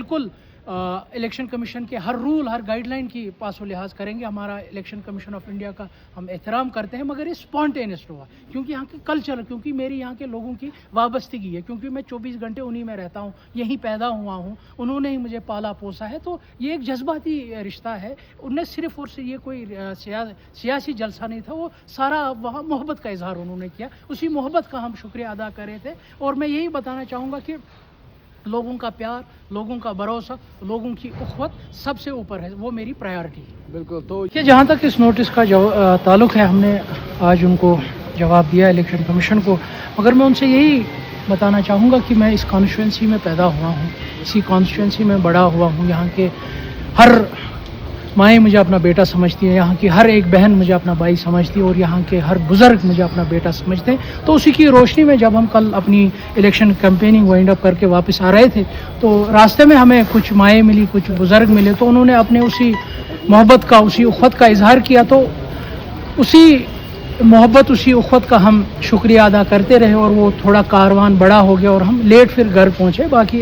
बिल्कुल election commission के हर rule हर guideline की पासो लिहाज करेंगे। हमारा इलेक्शन कमीशन ऑफ इंडिया का हम एहतराम करते हैं, मगर ये स्पॉन्टेनियस हुआ क्योंकि यहाँ के कल्चर, क्योंकि मेरी यहाँ के लोगों की वाबस्तगी है, क्योंकि मैं 24 घंटे उन्हीं में रहता हूँ, यहीं पैदा हुआ हूँ, उन्होंने ही मुझे पाला पोसा है। तो ये एक जज्बाती रिश्ता है। उन्हें सिर्फ और ये कोई सियासी जलसा नहीं था, वो सारा वहाँ मोहब्बत का इजहार उन्होंने किया। उसी मोहब्बत का हम शुक्रिया अदा कर रहे थे। और मैं यही बताना चाहूँगा कि लोगों का प्यार, लोगों का भरोसा, लोगों की उख़्वत सबसे ऊपर है, वो मेरी प्रायोरिटी है। बिल्कुल। तो कि जहाँ तक इस नोटिस का ताल्लुक़ है, हमने आज उनको जवाब दिया इलेक्शन कमीशन को, मगर मैं उनसे यही बताना चाहूँगा कि मैं इस कॉन्स्टिट्यूंसी में पैदा हुआ हूँ, इसी कॉन्स्टिट्यूंसी में बड़ा हुआ हूँ। यहाँ के हर माएँ मुझे अपना बेटा समझती हैं, यहाँ की हर एक बहन मुझे अपना भाई समझती है, और यहाँ के हर बुज़ुर्ग मुझे अपना बेटा समझते हैं। तो उसी की रोशनी में जब हम कल अपनी इलेक्शन कैंपेनिंग वाइंड अप करके वापस आ रहे थे, तो रास्ते में हमें कुछ माएँ मिली, कुछ बुज़ुर्ग मिले, तो उन्होंने अपने उसी मोहब्बत का, उसी उख़्वत का इजहार किया। तो उसी मोहब्बत, उसी उख़्वत का हम शुक्रिया अदा करते रहे, और वो थोड़ा कारवान बड़ा हो गया और हम लेट फिर घर पहुँचे। बाकी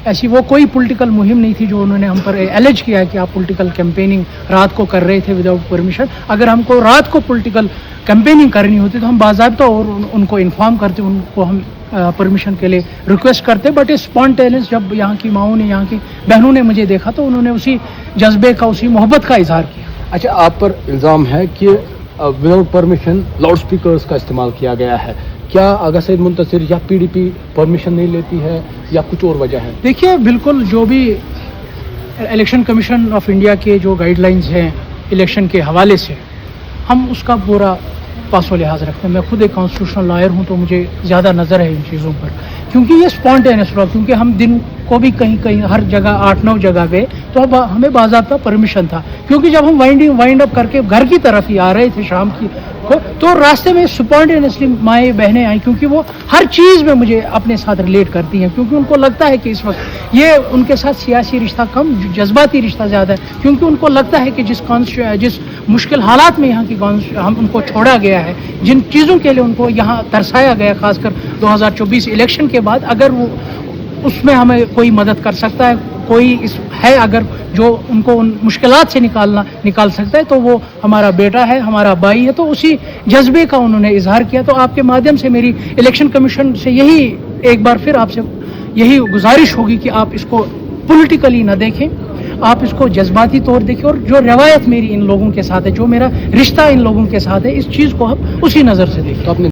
ऐसी वो कोई पॉलिटिकल मुहिम नहीं थी जो उन्होंने हम पर एलिज किया है कि आप पॉलिटिकल कैंपेनिंग रात को कर रहे थे विदाउट परमिशन। अगर हमको रात को पॉलिटिकल कैंपेनिंग करनी होती तो हम बाज़ाब्ता और उनको इन्फॉर्म करते, उनको हम परमिशन के लिए रिक्वेस्ट करते। बट इस स्पॉन्टेनियस जब यहाँ की माओं ने, यहाँ की बहनों ने मुझे देखा, तो उन्होंने उसी जज्बे का, उसी मोहब्बत का इजहार किया। अच्छा, आप पर इल्ज़ाम है कि विदाउट परमिशन लाउड स्पीकर्स का इस्तेमाल किया गया है। क्या आगा सईद मुंतसिर या पीडीपी परमिशन नहीं लेती है या कुछ और वजह है? देखिए, बिल्कुल जो भी इलेक्शन कमीशन ऑफ इंडिया के जो गाइडलाइंस हैं इलेक्शन के हवाले से, हम उसका पूरा पासो लिहाज रखते हैं। मैं खुद एक कॉन्स्टिट्यूशनल लॉयर हूँ, तो मुझे ज़्यादा नज़र है इन चीज़ों पर, क्योंकि ये स्पॉन्टेनियस हुआ। क्योंकि हम दिन को भी कहीं हर जगह 8-9 जगह गए, तो अब हमें बाज़ाब्ता परमिशन था। क्योंकि जब हम वाइंड अप करके घर की तरफ ही आ रहे थे शाम की को, तो रास्ते में स्पॉन्टेनियसली माएँ बहनें आई, क्योंकि वो हर चीज़ में मुझे अपने साथ रिलेट करती हैं। क्योंकि उनको लगता है कि इस वक्त ये उनके साथ सियासी रिश्ता कम, जज्बाती रिश्ता ज़्यादा है। क्योंकि उनको लगता है कि जिस मुश्किल हालात में यहाँ की हम उनको छोड़ा गया है, जिन चीज़ों के लिए उनको यहाँ तरसाया गया, खासकर 2024 इलेक्शन के बाद, अगर वो उसमें हमें कोई मदद कर सकता है, कोई है अगर जो उनको उन मुश्किलात से निकाल सकता है, तो वो हमारा बेटा है, हमारा भाई है। तो उसी जज्बे का उन्होंने इजहार किया। तो आपके माध्यम से मेरी इलेक्शन कमीशन से यही एक बार फिर आपसे यही गुजारिश होगी कि आप इसको पॉलिटिकली ना देखें, आप इसको जज्बाती तौर देखें, और जो रवायत मेरी इन लोगों के साथ है, जो मेरा रिश्ता इन लोगों के साथ है, इस चीज़ को आप उसी नज़र से देखें। तो